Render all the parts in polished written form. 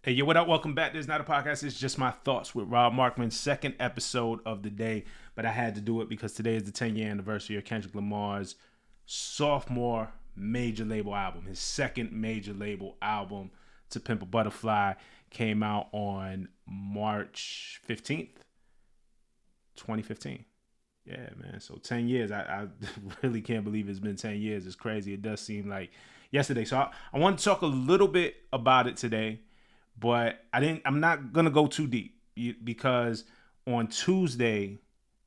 Hey, yo, what up? Welcome back. This is not a podcast. It's just my thoughts with Rob Markman, second episode of the day. But I had to do it because today is the 10-year anniversary of Kendrick Lamar's sophomore major label album. His second major label album, To Pimp a Butterfly, came out on March 15th, 2015. Yeah, man. So 10 years. I really can't believe it's been 10 years. It's crazy. It does seem like yesterday. So I want to talk a little bit about it today, but I'm not gonna go too deep because on Tuesday,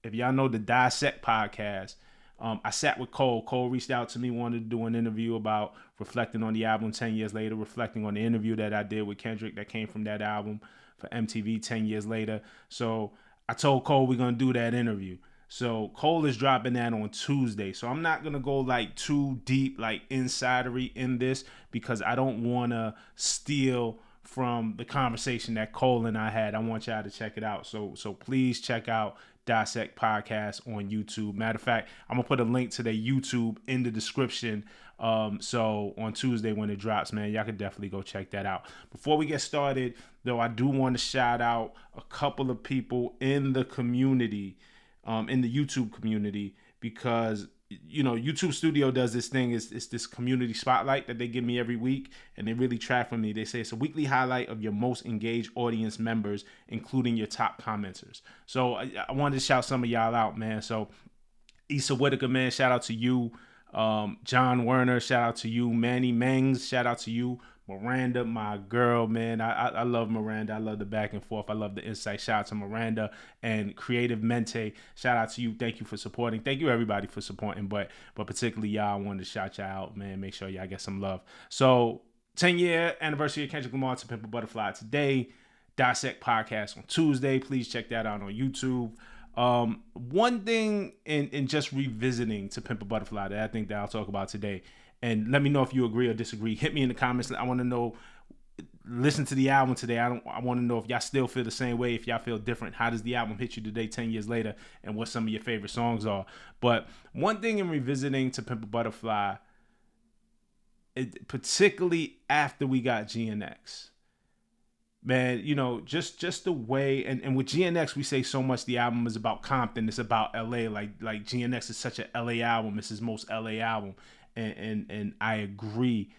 if y'all know the Dissect podcast, I sat with Cole. Cole reached out to me, wanted to do an interview about reflecting on the album 10 years later, reflecting on the interview that I did with Kendrick that came from that album for MTV 10 years later. So I told Cole we're gonna do that interview. So Cole is dropping that on Tuesday. So I'm not gonna go like too deep, like insidery in this because I don't wanna steal from the conversation that Cole and I had. I want y'all to check it out. So please check out Dissect Podcast on YouTube. Matter of fact, I'm gonna put a link to their YouTube in the description. So on Tuesday when it drops, man, y'all can definitely go check that out. Before we get started, though, I do want to shout out a couple of people in the community, in the YouTube community, because YouTube Studio does this thing. It's this community spotlight that they give me every week, and they really track for me. They say it's a weekly highlight of your most engaged audience members, including your top commenters. So I wanted to shout some of y'all out, man. So Issa Whitaker, man, shout out to you. John Werner, shout out to you. Manny Mengs, shout out to you. Miranda, my girl, man. I love Miranda. I love the back and forth. I love the insight. Shout out to Miranda and Creative Mente. Shout out to you. Thank you for supporting. Thank you everybody for supporting. But particularly y'all, I wanted to shout y'all out, man. Make sure y'all get some love. So 10-year anniversary of Kendrick Lamar, To Pimp a Butterfly today. Dissect Podcast on Tuesday. Please check that out on YouTube. One thing in just revisiting To Pimp a Butterfly that I think that I'll talk about today, and let me know if you agree or disagree. Hit me in the comments. I want to know. Listen to the album today. I want to know if y'all still feel the same way. If y'all feel different, how does the album hit you today, 10 years later, and what some of your favorite songs are. But one thing in revisiting To Pimp a Butterfly, particularly after we got GNX. Man, just the way, and with GNX we say so much the album is about Compton, it's about LA, like GNX is such a LA album, it's his most LA album, and I agree.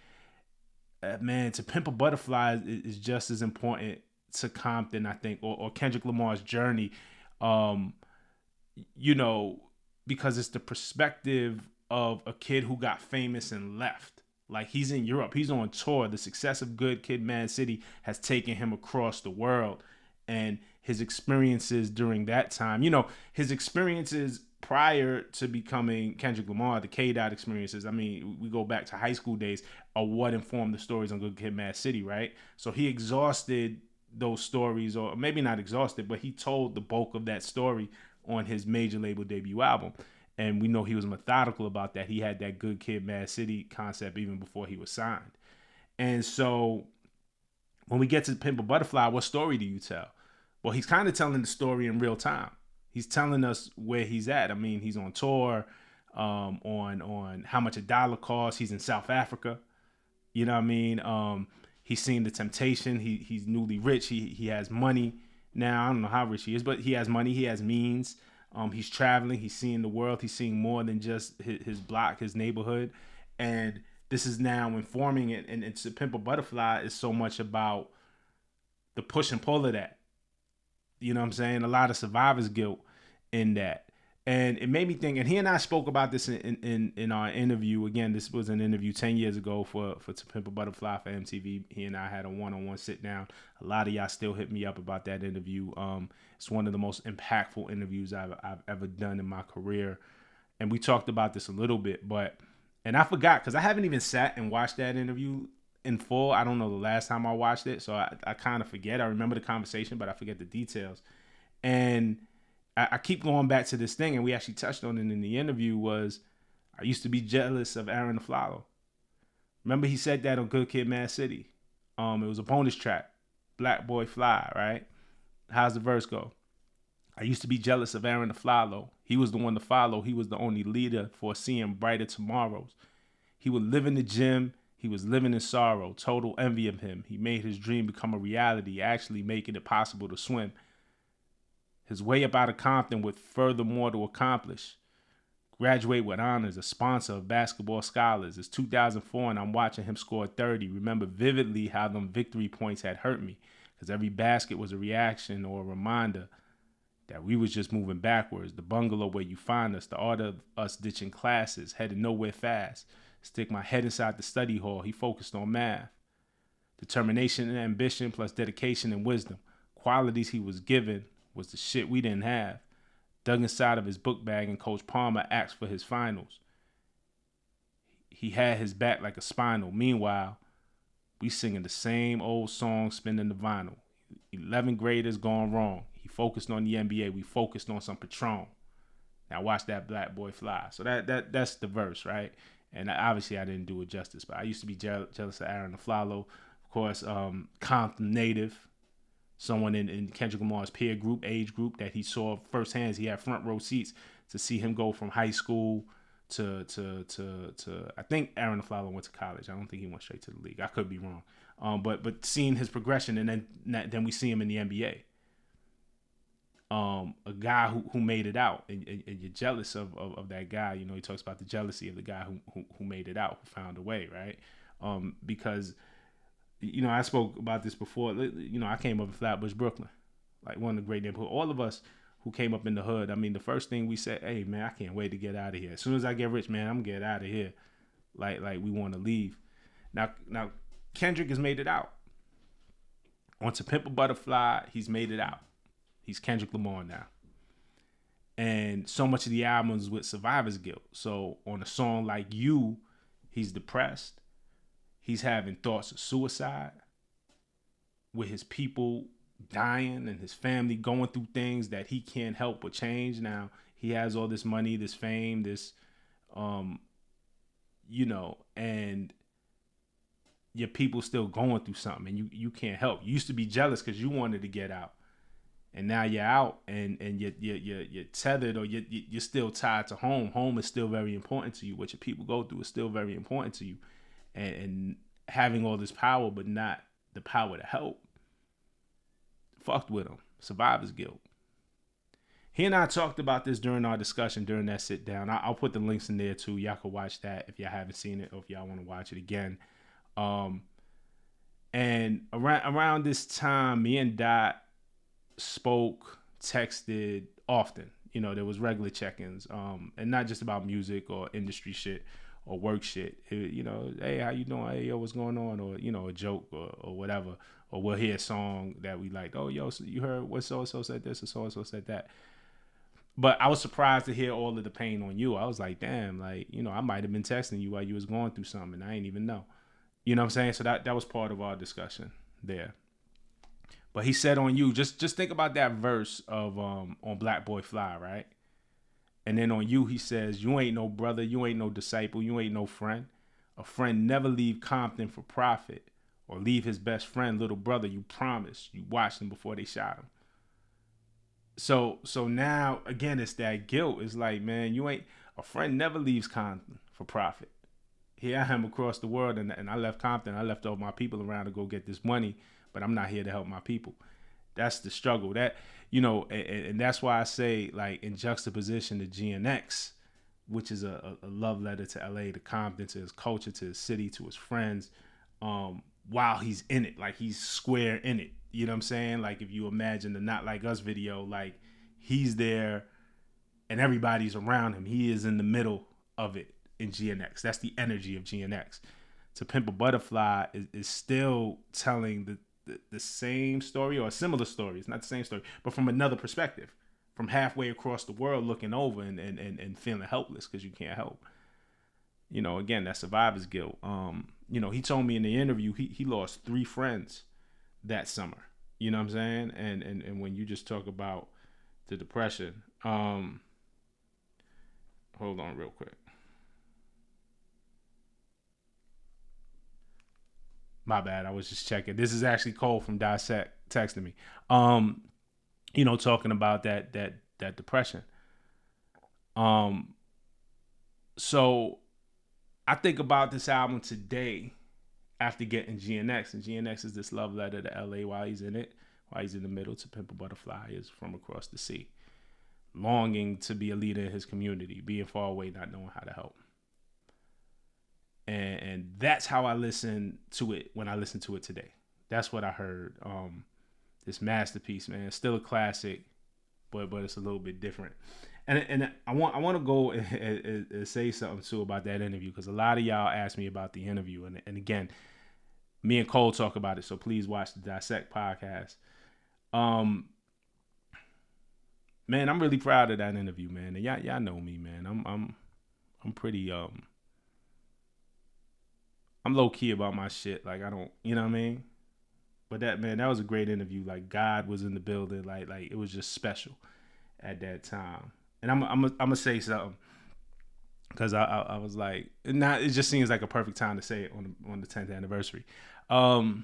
Man, To Pimp a Butterfly is just as important to Compton, I think, or Kendrick Lamar's journey, um, you know, because it's the perspective of a kid who got famous and left. Like, he's in Europe, he's on tour. The success of Good Kid, Mad City has taken him across the world, and his experiences during that time, his experiences prior to becoming Kendrick Lamar, the K-Dot experiences. I mean, we go back to high school days, are what informed the stories on Good Kid, Mad City, right? So he exhausted those stories, or maybe not exhausted, but he told the bulk of that story on his major label debut album. And we know he was methodical about that. He had that Good Kid, Mad City concept even before he was signed. And so when we get to Pimp a Butterfly, what story do you tell? Well, he's kind of telling the story in real time. He's telling us where he's at. I mean, he's on tour, on how much a dollar costs. He's in South Africa. You know what I mean? He's seen the temptation. He's newly rich. He has money now. I don't know how rich he is, but he has money. He has means. He's traveling. He's seeing the world. He's seeing more than just his block, his neighborhood. And this is now informing it. And To Pimp a Butterfly is so much about the push and pull of that. You know what I'm saying? A lot of survivor's guilt in that. And it made me think, and he and I spoke about this in our interview. Again, this was an interview 10 years ago for To Pimp a Butterfly for MTV. He and I had a one-on-one sit down. A lot of y'all still hit me up about that interview. It's one of the most impactful interviews I've ever done in my career. And we talked about this a little bit, and I forgot because I haven't even sat and watched that interview in full. I don't know the last time I watched it, so I kind of forget. I remember the conversation, but I forget the details. And I keep going back to this thing, and we actually touched on it in the interview, was I used to be jealous of Aaron Aflalo. Remember he said that on Good Kid, Mad City. It was a bonus track, Black Boy Fly, right? How's the verse go? I used to be jealous of Aaron Aflalo. He was the one to follow. He was the only leader for seeing brighter tomorrows. He would live in the gym. He was living in sorrow, total envy of him. He made his dream become a reality, actually making it possible to swim. His way up out of Compton with furthermore to accomplish. Graduate with honors, a sponsor of basketball scholars. It's 2004 and I'm watching him score 30. Remember vividly how them victory points had hurt me, because every basket was a reaction or a reminder that we was just moving backwards. The bungalow where you find us, the art of us ditching classes, headed nowhere fast. Stick my head inside the study hall. He focused on math. Determination and ambition plus dedication and wisdom. Qualities he was given was the shit we didn't have. Dug inside of his book bag and Coach Palmer asked for his finals. He had his back like a spinal. Meanwhile, we singing the same old song, spinning the vinyl. 11th graders gone wrong. He focused on the NBA. We focused on some Patron. Now watch that black boy fly. So that's the verse, right? And obviously I didn't do it justice, but I used to be jealous of Aaron Aflalo. Of course, Compton native, someone in Kendrick Lamar's peer group, age group, that he saw firsthand. He had front row seats to see him go from high school to I think Aaron Aflalo went to college. I don't think he went straight to the league. I could be wrong. But seeing his progression, and then we see him in the NBA. A guy who made it out, and you're jealous of that guy. You know, he talks about the jealousy of the guy who made it out, who found a way, right? Because, you know, I spoke about this before. You know, I came up in Flatbush, Brooklyn, like one of the great neighborhoods. All of us who came up in the hood, I mean, the first thing we said, hey, man, I can't wait to get out of here. As soon as I get rich, man, I'm going to get out of here. Like we want to leave. Now, Kendrick has made it out. On To Pimp a Butterfly, he's made it out. He's Kendrick Lamar now. And so much of the album is with survivor's guilt. So on a song like You, he's depressed. He's having thoughts of suicide, with his people dying and his family going through things that he can't help but change. Now, he has all this money, this fame, this, you know, and your people still going through something, and you can't help. You used to be jealous because you wanted to get out. And now you're out, and you're tethered, or you're still tied to home. Home is still very important to you. What your people go through is still very important to you. And having all this power, but not the power to help, fucked with him. Survivor's guilt. He and I talked about this during our discussion, during that sit down. I'll put the links in there too. Y'all can watch that if y'all haven't seen it, or if y'all want to watch it again. And around this time, me and Dot spoke, texted often. You know, there was regular check-ins, and not just about music or industry shit or work shit. You know, hey, how you doing? Hey, yo, what's going on? Or, you know, a joke or whatever. Or we'll hear a song that we like. Oh, yo, so you heard what so-and-so said this or so-and-so said that. But I was surprised to hear all of the pain on You. I was like, damn, like, you know, I might have been texting you while you was going through something, and I ain't even know. You know what I'm saying? So that was part of our discussion there. But he said on You, just think about that verse of on Black Boy Fly, right? And then on You, he says, you ain't no brother, you ain't no disciple, you ain't no friend. A friend never leave Compton for profit, or leave his best friend, little brother, you promised. You watched him before they shot him. So now, again, it's that guilt. It's like, man, a friend never leaves Compton for profit. Here I am across the world, and I left Compton. I left all my people around to go get this money, but I'm not here to help my people. That's the struggle. That, you know, and that's why I say, like, in juxtaposition to GNX, which is a love letter to LA, to Compton, to his culture, to his city, to his friends, while he's in it, like he's square in it. You know what I'm saying? Like, if you imagine the Not Like Us video, like, he's there and everybody's around him. He is in the middle of it in GNX. That's the energy of GNX. To Pimp a Butterfly is still telling the same story, or a similar story. It's not the same story, but from another perspective, from halfway across the world, looking over and feeling helpless because you can't help. You know, again, that survivor's guilt. You know, he told me in the interview he lost 3 friends that summer. You know what I'm saying? And when you just talk about the depression, hold on real quick. My bad. I was just checking. This is actually Cole from Dissect texting me. You know, talking about that depression. So I think about this album today, after getting GNX, and GNX is this love letter to LA while he's in it, while he's in the middle to Pimp A Butterfly is from across the sea, longing to be a leader in his community, being far away, not knowing how to help. And that's how I listen to it when I listen to it today. That's what I heard. This masterpiece, man, it's still a classic, but it's a little bit different. And I want to go and say something too about that interview, because a lot of y'all asked me about the interview, and again, me and Cole talk about it, so please watch the Dissect podcast. Man, I'm really proud of that interview, man. And y'all know me, man. I'm pretty I'm low key about my shit. Like, I don't, you know what I mean? But that was a great interview. Like, God was in the building. Like it was just special at that time. And I'm gonna say something, because I was like, it just seems like a perfect time to say it on the 10th anniversary. Elliott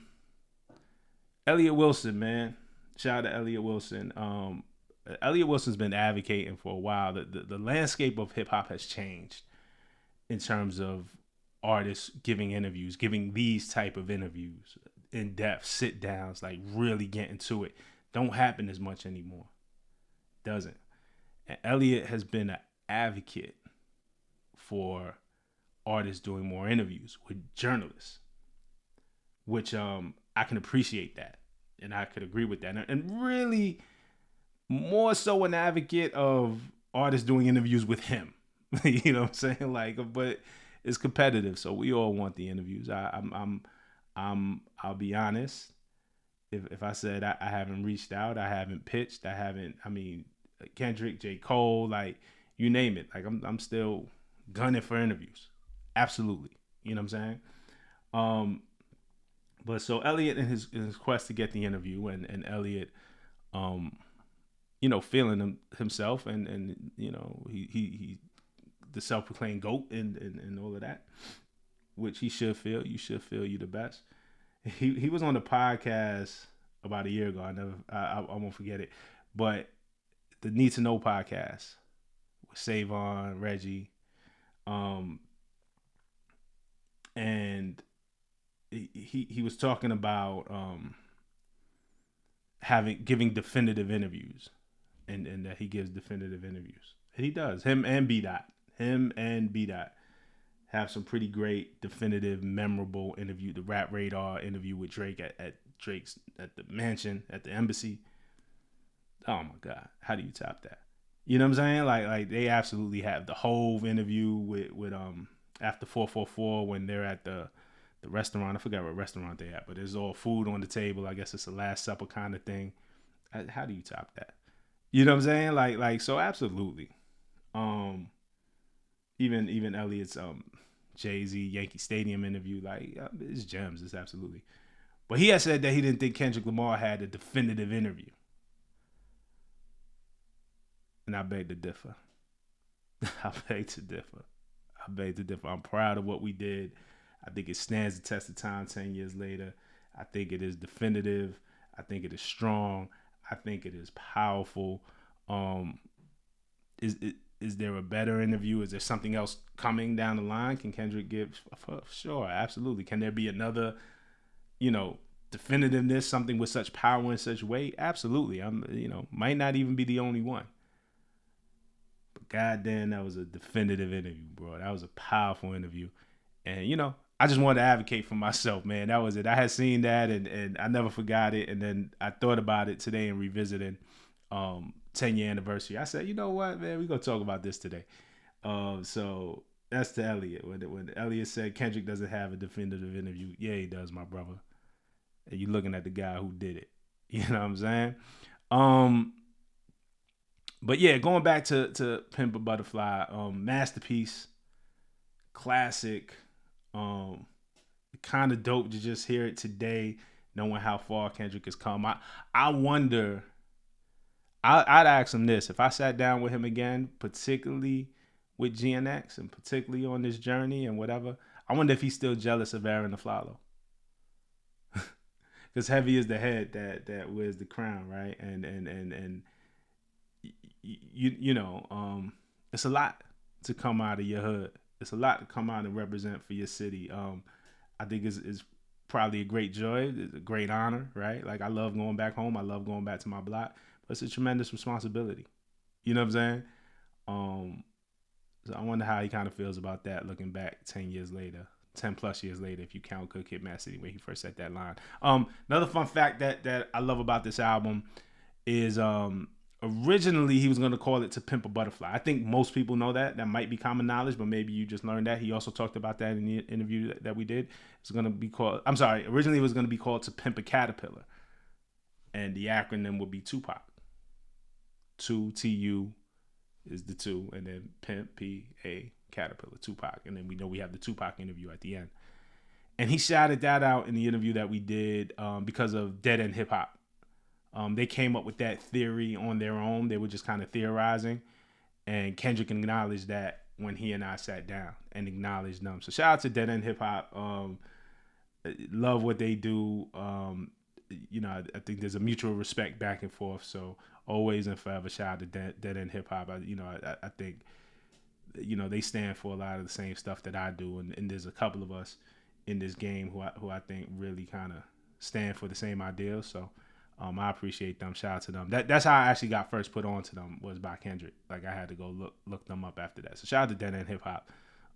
Wilson, man. Shout out to Elliott Wilson. Elliott Wilson's been advocating for a while. The landscape of hip hop has changed in terms of artists giving interviews, giving these type of interviews, in depth sit downs, like really getting to it. Don't happen as much anymore. Doesn't. And Elliott has been an advocate for artists doing more interviews with journalists, which I can appreciate that, and I could agree with that, and really more so an advocate of artists doing interviews with him. You know what I'm saying? Like, but it's competitive, so we all want the interviews. I'll be honest. If I said I haven't reached out, I haven't pitched, I mean, Kendrick, J. Cole, like, you name it. Like, I'm still gunning for interviews. Absolutely. You know what I'm saying? But so Elliott in his quest to get the interview, and Elliott, feeling himself, and he the self-proclaimed GOAT and all of that, which he should feel. You should feel you the best. He was on the podcast about a year ago. I won't forget it. But the Need to Know podcast with Savon, Reggie, and he was talking about giving definitive interviews, and that he gives definitive interviews. And he does. Him and B Dot have some pretty great, definitive, memorable interview. The Rap Radar interview with Drake at the mansion, at the embassy. Oh my God, how do you top that? You know what I'm saying? Like they absolutely have the Hove interview with after 444 when they're at the restaurant. I forgot what restaurant they at, but there's all food on the table. I guess it's a Last Supper kind of thing. How do you top that? You know what I'm saying? Like so absolutely. Even Elliott's Jay-Z Yankee Stadium interview, like, it's gems. It's absolutely. But he had said that he didn't think Kendrick Lamar had a definitive interview. And I beg to differ. I beg to differ. I'm proud of what we did. I think it stands the test of time 10 years later. I think it is definitive. I think it is strong. I think it is powerful. Is there a better interview? Is there something else coming down the line? Can Kendrick give? For sure, absolutely. Can there be another, definitiveness, something with such power and such weight? Absolutely. Might not even be the only one. But goddamn, that was a definitive interview, bro. That was a powerful interview. And, I just wanted to advocate for myself, man. That was it. I had seen that, and I never forgot it. And then I thought about it today and revisiting 10-year anniversary. I said, you know what, man, we're going to talk about this today. So that's to Elliott. When Elliott said Kendrick doesn't have a definitive interview, yeah, he does, my brother. And you're looking at the guy who did it. You know what I'm saying? But yeah, going back to Pimp A Butterfly, masterpiece, classic, kind of dope to just hear it today, knowing how far Kendrick has come. I wonder, I'd ask him this, if I sat down with him again, particularly with GNX and particularly on this journey and whatever, I wonder if he's still jealous of Aaron Aflalo. Because heavy is the head that wears the crown, right? And it's a lot to come out of your hood. It's a lot to come out and represent for your city. I think it's probably a great joy. It's a great honor, right? Like, I love going back home. I love going back to my block. But it's a tremendous responsibility. You know what I'm saying? So I wonder how he kind of feels about that looking back 10 years later. 10 plus years later, if you count Good Kid, Mad City, where he first said that line. Another fun fact that I love about this album is originally he was going to call it To Pimp a Butterfly. I think most people know that. That might be common knowledge, but maybe you just learned that. He also talked about that in the interview that we did. It's going to be called, I'm sorry, originally it was going to be called To Pimp a Caterpillar. And the acronym would be Tupac. 2 TU is the 2, and then Pimp P-A Caterpillar, Tupac. And then we know we have the Tupac interview at the end. And he shouted that out in the interview that we did because of Dead End Hip Hop. They came up with that theory on their own. They were just kind of theorizing. And Kendrick acknowledged that when he and I sat down and acknowledged them. So shout out to Dead End Hip Hop. Love what they do. I think there's a mutual respect back and forth. So always and forever shout out to Dead End Hip Hop. I think, they stand for a lot of the same stuff that I do. And there's a couple of us in this game who I think really kind of stand for the same ideals. So I appreciate them. Shout out to them. That's how I actually got first put on to them, was by Kendrick. Like, I had to go look them up after that. So shout out to Dead End Hip Hop.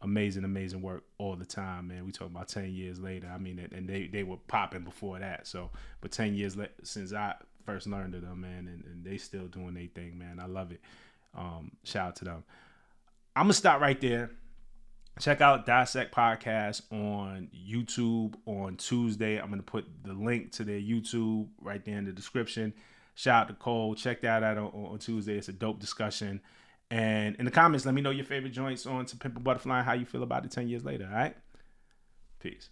Amazing work all the time, man. We talking about 10 years later. I mean, and they were popping before that. So, but 10 years since I first learned of them, man, and they still doing their thing, man. I love it. Shout out to them. I'm gonna stop right there. Check out Dissect Podcast on YouTube on Tuesday. I'm going to put the link to their YouTube right there in the description. Shout out to Cole. Check that out on Tuesday. It's a dope discussion. And in the comments, let me know your favorite joints on To Pimp a Butterfly and how you feel about it 10 years later, all right? Peace.